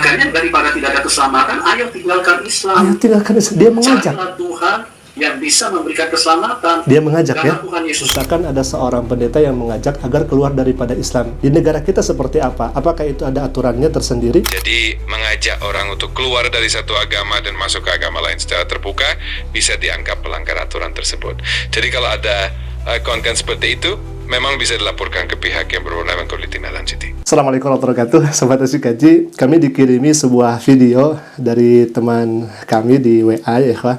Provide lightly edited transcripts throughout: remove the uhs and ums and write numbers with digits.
Makanya daripada tidak ada keselamatan, ayo tinggalkan Islam. Ayo tinggalkan Islam. Dia mengajak. Carilah Tuhan yang bisa memberikan keselamatan. Dia mengajak, karena ya. Tuhan Yesus. Misalkan ada seorang pendeta yang mengajak agar keluar daripada Islam. Di negara kita seperti apa? Apakah itu ada aturannya tersendiri? Jadi mengajak orang untuk keluar dari satu agama dan masuk ke agama lain secara terbuka bisa dianggap pelanggar aturan tersebut. Jadi kalau ada konten seperti itu, memang bisa dilaporkan ke pihak yang berwenang untuk ditindaklanjuti. Assalamualaikum warahmatullahi wabarakatuh. Sobat Asikaji, kami dikirimi sebuah video dari teman kami di WA, ya Pak.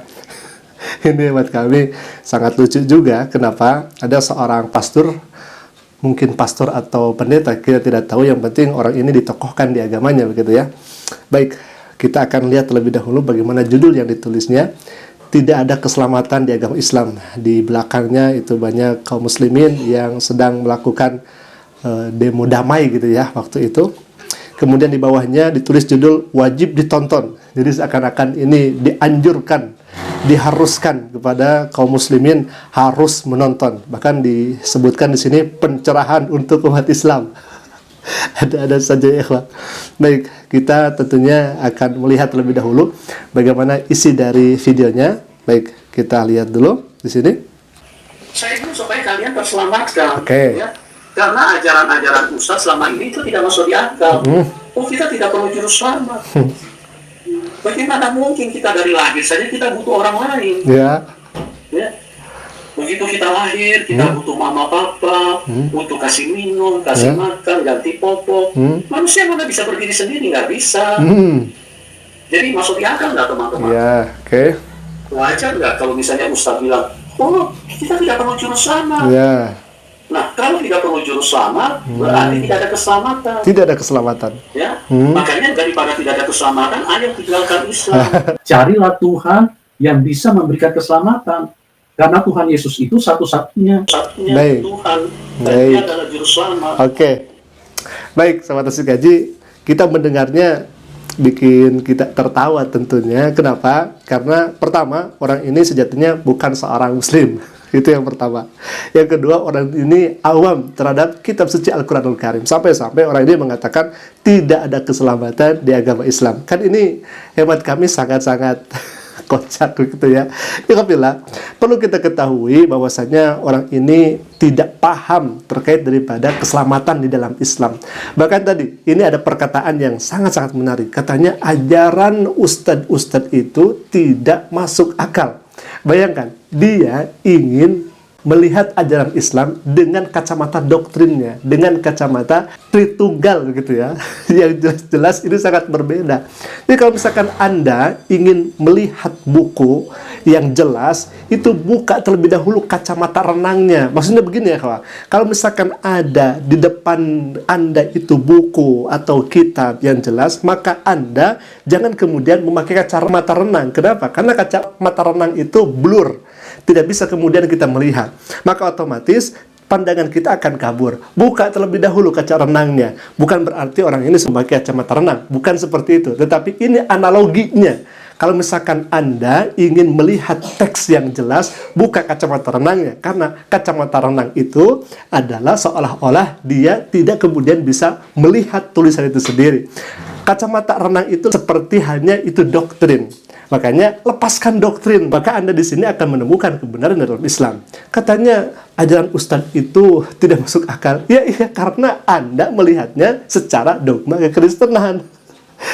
Ini buat kami sangat lucu juga. Kenapa? Ada seorang pastor, mungkin pastor atau pendeta, kita tidak tahu. Yang penting orang ini ditokohkan di agamanya, begitu ya. Baik, kita akan lihat terlebih dahulu bagaimana judul yang ditulisnya. Tidak ada keselamatan di agama Islam. Di belakangnya itu banyak kaum muslimin yang sedang melakukan demo damai, gitu ya, waktu itu. Kemudian di bawahnya ditulis judul wajib ditonton. Jadi seakan-akan ini dianjurkan, diharuskan kepada kaum muslimin harus menonton. Bahkan disebutkan di sini pencerahan untuk umat Islam. Ada saja, ya Pak. Baik, kita tentunya akan melihat terlebih dahulu bagaimana isi dari videonya. Baik, kita lihat dulu di sini. Saya ingin supaya kalian terselamatkan. Oke. Ya. Karena ajaran-ajaran Ustaz selama ini itu tidak masuk di akal. Oh, kita tidak perlu juru selamat. Bagaimana mungkin kita dari lahir saja kita butuh orang lain? Ya. Ya. Begitu kita lahir, kita butuh mama papa, untuk kasih minum, kasih makan, ganti popok. Manusia mana bisa berdiri sendiri? Nggak bisa. Jadi masuk di akal nggak, teman-teman? Ya, oke. Wajar nggak kalau misalnya Ustaz bilang, oh kita tidak perlu juru selamat. Ya. Nah, kalau tidak perlu juru selamat, berarti tidak ada keselamatan. Tidak ada keselamatan. Ya, makanya daripada tidak ada keselamatan, ayo tinggalkan Islam. Carilah Tuhan yang bisa memberikan keselamatan. Karena Tuhan Yesus itu satu-satunya Baik. Tuhan. Dan Baik. Dia adalah juru selamat. Oke. Baik, Sobat Asikaji, kita mendengarnya bikin kita tertawa tentunya. Kenapa? Karena pertama, orang ini sejatinya bukan seorang muslim. Itu yang pertama. Yang kedua, orang ini awam terhadap kitab suci Al-Quranul Karim. Sampai-sampai orang ini mengatakan tidak ada keselamatan di agama Islam. Kan ini hemat kami sangat-sangat kocak, gitu ya. Alhamdulillah, perlu kita ketahui bahwasanya orang ini tidak paham terkait daripada keselamatan di dalam Islam. Bahkan tadi, ini ada perkataan yang sangat-sangat menarik. Katanya, ajaran ustadz-ustadz itu tidak masuk akal. Bayangkan, dia ingin melihat ajaran Islam dengan kacamata doktrinnya, dengan kacamata Tritunggal, gitu ya. Yang jelas-jelas ini sangat berbeda. Jadi kalau misalkan Anda ingin melihat buku yang jelas, itu buka terlebih dahulu kacamata renangnya. Maksudnya begini ya, kawan. Kalau misalkan ada di depan Anda itu buku atau kitab yang jelas, maka Anda jangan kemudian memakai kacamata renang. Kenapa? Karena kacamata renang itu blur. Tidak bisa kemudian kita melihat. Maka otomatis pandangan kita akan kabur. Buka terlebih dahulu kaca renangnya. Bukan berarti orang ini memakai kacamata renang. Bukan seperti itu. Tetapi ini analoginya. Kalau misalkan Anda ingin melihat teks yang jelas, buka kacamata renangnya. Karena kacamata renang itu adalah seolah-olah dia tidak kemudian bisa melihat tulisan itu sendiri. Kacamata renang itu seperti hanya itu doktrin. Makanya lepaskan doktrin, maka Anda di sini akan menemukan kebenaran dalam Islam. Katanya ajaran Ustadz itu tidak masuk akal. Ya iya, karena Anda melihatnya secara dogma kekristenan.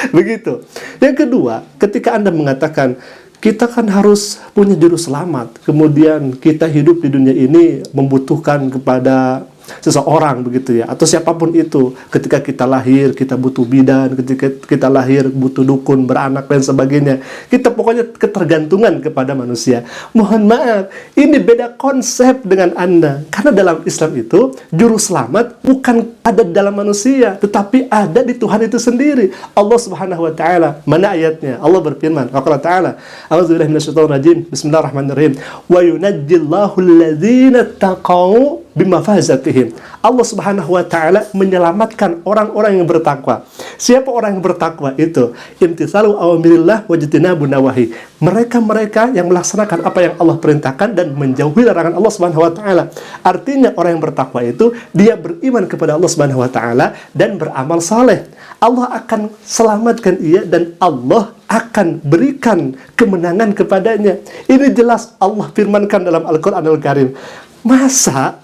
Begitu. Yang kedua, ketika Anda mengatakan kita kan harus punya juru selamat, kemudian kita hidup di dunia ini membutuhkan kepada seseorang, begitu ya, atau siapapun itu. Ketika kita lahir, kita butuh bidan. Ketika kita lahir, butuh dukun, beranak, dan sebagainya. Kita pokoknya ketergantungan kepada manusia. Mohon maaf, ini beda konsep dengan Anda. Karena dalam Islam itu, juru selamat bukan ada dalam manusia, tetapi ada di Tuhan itu sendiri. Allah Subhanahu wa Ta'ala. Mana ayatnya? Allah berfirman, Allah Ta'ala, A'udzubillahi minasyaitonir rajim. Bismillahirrahmanirrahim. Wa yunajjillahu alladhina taqaw bimafazatihim. Allah Subhanahu wa taala menyelamatkan orang-orang yang bertakwa. Siapa orang yang bertakwa itu? Imtitsalu awamirillah wajtinabun nawahi. Mereka-mereka yang melaksanakan apa yang Allah perintahkan dan menjauhi larangan Allah Subhanahu wa taala. Artinya orang yang bertakwa itu dia beriman kepada Allah Subhanahu wa taala dan beramal saleh. Allah akan selamatkan ia dan Allah akan berikan kemenangan kepadanya. Ini jelas Allah firmankan dalam Al-Qur'anul Karim. Masa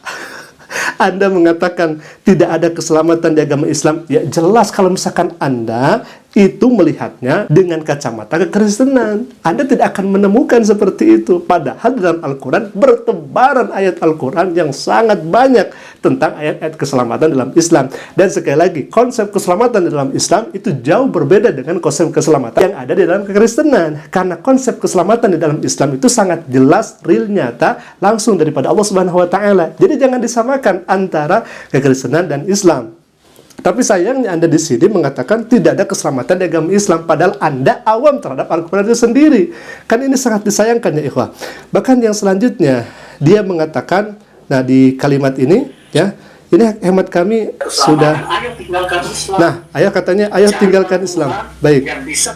Anda mengatakan tidak ada keselamatan di agama Islam? Ya jelas kalau misalkan Anda itu melihatnya dengan kacamata kekristenan. Anda tidak akan menemukan seperti itu. Padahal dalam Al-Quran bertebaran ayat Al-Quran yang sangat banyak tentang ayat-ayat keselamatan dalam Islam. Dan sekali lagi, konsep keselamatan dalam Islam itu jauh berbeda dengan konsep keselamatan yang ada di dalam kekristenan. Karena konsep keselamatan di dalam Islam itu sangat jelas, real, nyata, langsung daripada Allah Subhanahu wa taala. Jadi jangan disamakan antara kekristenan dan Islam. Tapi sayangnya Anda di sini mengatakan tidak ada keselamatan di agama Islam, padahal Anda awam terhadap Al-Quran itu sendiri. Kan ini sangat disayangkan ya ikhwah. Bahkan yang selanjutnya dia mengatakan, nah di kalimat ini ya, ini hemat kami sudah. Ayo tinggalkan Islam. Nah, ayah katanya ayo tinggalkan Islam. Baik. Yang bisa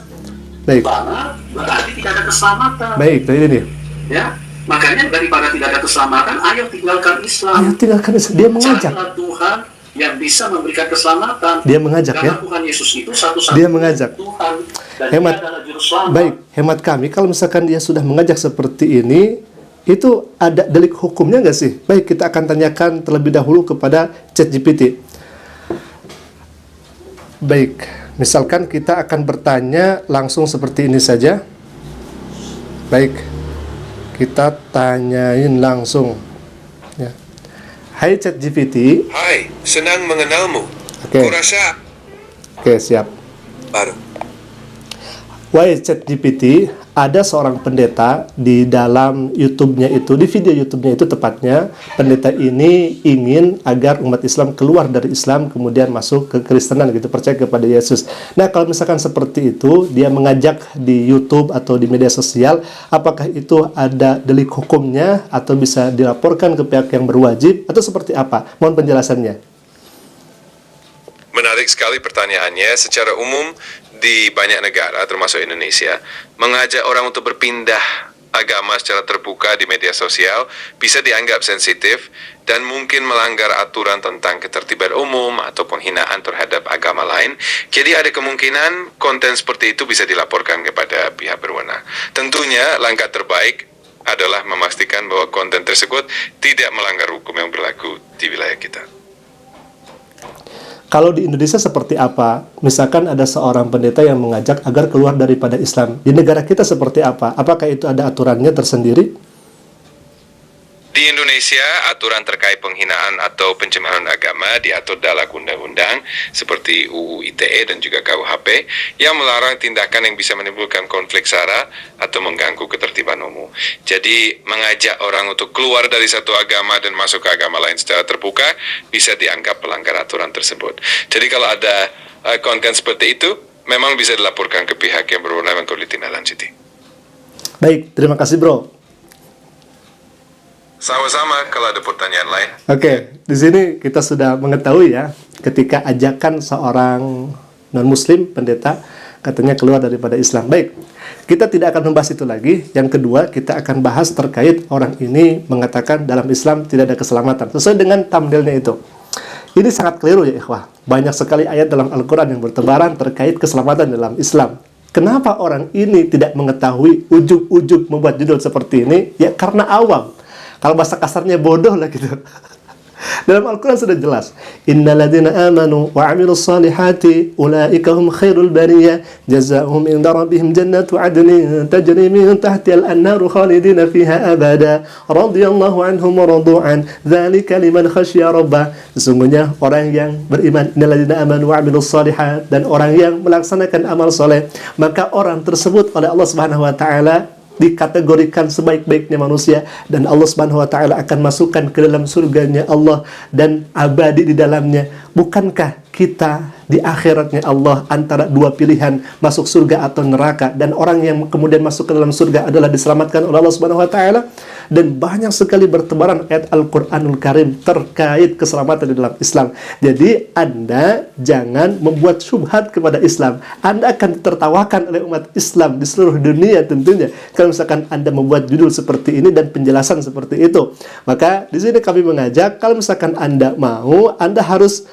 Baik. berarti tidak ada keselamatan. Baik, nah ini nih. Ya, makanya daripada tidak ada keselamatan, ayo tinggalkan Islam. Ayo tinggalkan Islam. Dia mengajak. Carilah Tuhan yang bisa memberikan keselamatan. Dia mengajak karena ya. Tuhan Yesus itu satu-satunya Dia mengajak. Tuhan dan Hemat. Dia adalah juru selamat. Baik, hemat kami kalau misalkan dia sudah mengajak seperti ini, itu ada delik hukumnya nggak sih? Baik, kita akan tanyakan terlebih dahulu kepada ChatGPT. Baik, misalkan kita akan bertanya langsung seperti ini saja. Baik, kita tanyain langsung. Ya. Hai ChatGPT. Hai, senang mengenalmu. Oke. Kurasa Oke, siap. baru. Wahai ChatGPT, ada seorang pendeta di dalam YouTube-nya itu, di video YouTube-nya itu tepatnya, pendeta ini ingin agar umat Islam keluar dari Islam kemudian masuk ke Kristenan gitu, percaya kepada Yesus. Nah, kalau misalkan seperti itu, dia mengajak di YouTube atau di media sosial, apakah itu ada delik hukumnya atau bisa dilaporkan ke pihak yang berwajib atau seperti apa? Mohon penjelasannya. Menarik sekali pertanyaannya. Secara umum di banyak negara termasuk Indonesia, mengajak orang untuk berpindah agama secara terbuka di media sosial bisa dianggap sensitif dan mungkin melanggar aturan tentang ketertiban umum atau penghinaan terhadap agama lain. Jadi ada kemungkinan konten seperti itu bisa dilaporkan kepada pihak berwenang. Tentunya langkah terbaik adalah memastikan bahwa konten tersebut tidak melanggar hukum yang berlaku di wilayah kita. Kalau di Indonesia seperti apa? Misalkan ada seorang pendeta yang mengajak agar keluar daripada Islam. Di negara kita seperti apa? Apakah itu ada aturannya tersendiri? Di Indonesia, aturan terkait penghinaan atau pencemaran agama diatur dalam undang-undang seperti UU ITE dan juga KUHP yang melarang tindakan yang bisa menimbulkan konflik sara atau mengganggu ketertiban umum. Jadi, mengajak orang untuk keluar dari satu agama dan masuk ke agama lain secara terbuka bisa dianggap pelanggar aturan tersebut. Jadi, kalau ada konten seperti itu, memang bisa dilaporkan ke pihak yang berwenang untuk ditindaklanjuti. Baik, terima kasih bro. Sama-sama kalau ada pertanyaan lain. Oke, di sini kita sudah mengetahui ya, ketika ajakan seorang non-muslim pendeta katanya keluar daripada Islam. Baik, kita tidak akan membahas itu lagi. Yang kedua, kita akan bahas terkait orang ini mengatakan dalam Islam tidak ada keselamatan. Sesuai dengan thumbnailnya itu. Ini sangat keliru ya ikhwah. Banyak sekali ayat dalam Al-Quran yang bertebaran terkait keselamatan dalam Islam. Kenapa orang ini tidak mengetahui ujug-ujug membuat judul seperti ini? Ya karena awam. Kalau bahasa kasarnya bodoh lah gitu. Dalam Al-Quran sudah jelas, innalladzina amanu wa 'amilus salihati ulaika hum khairul bariyah jazaohum inda rabbihim jannatu 'adnin tajri min tahtiha al-anharu khalidina fiha abada radhiyallahu anhum wa radu an dzalika liman khasyiya rabbah. Sesungguhnya orang yang beriman, innalladzina amanu wa 'amilus salihat, dan orang yang melaksanakan amal soleh, maka orang tersebut oleh Allah Subhanahu wa taala dikategorikan sebaik-baiknya manusia, dan Allah Subhanahu wa taala akan masukkan ke dalam surganya Allah dan abadi di dalamnya. bukankah kita di akhiratnya Allah antara dua pilihan, masuk surga atau neraka, dan orang yang kemudian masuk ke dalam surga adalah diselamatkan oleh Allah Subhanahu wa taala? Dan banyak sekali bertebaran ayat Al-Qur'anul Karim terkait keselamatan di dalam Islam. Jadi Anda jangan membuat syubhat kepada Islam. Anda akan ditertawakan oleh umat Islam di seluruh dunia tentunya kalau misalkan Anda membuat judul seperti ini dan penjelasan seperti itu. Maka di sini kami mengajak, kalau misalkan Anda mau, Anda harus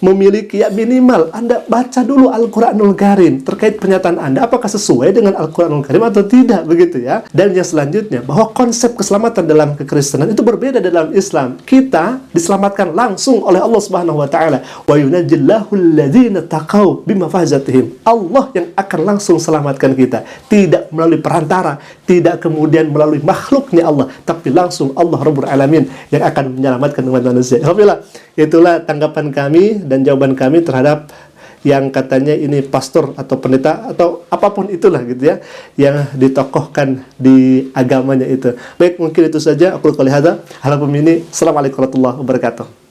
memiliki, ya minimal Anda baca dulu Al-Quranul Karim terkait pernyataan Anda, apakah sesuai dengan Al-Quranul Karim atau tidak, begitu ya. Dan yang selanjutnya, bahwa konsep keselamatan dalam kekristenan itu berbeda dalam Islam. Kita diselamatkan langsung oleh Allah Subhanahu wa taala. Wa yunajjillahu alladhina taqaw bimafazatihim. Allah yang akan langsung selamatkan kita, tidak melalui perantara, tidak kemudian melalui makhluknya Allah, tapi langsung Allah Rabbul Alamin yang akan menyelamatkan umat manusia. Alhamdulillah, itulah tanggapan kami dan jawaban kami terhadap yang katanya ini pastor atau pendeta atau apapun itulah gitu ya, yang ditokohkan di agamanya itu. Baik, mungkin itu saja. Aku qouli hadza. Assalamualaikum warahmatullahi wabarakatuh.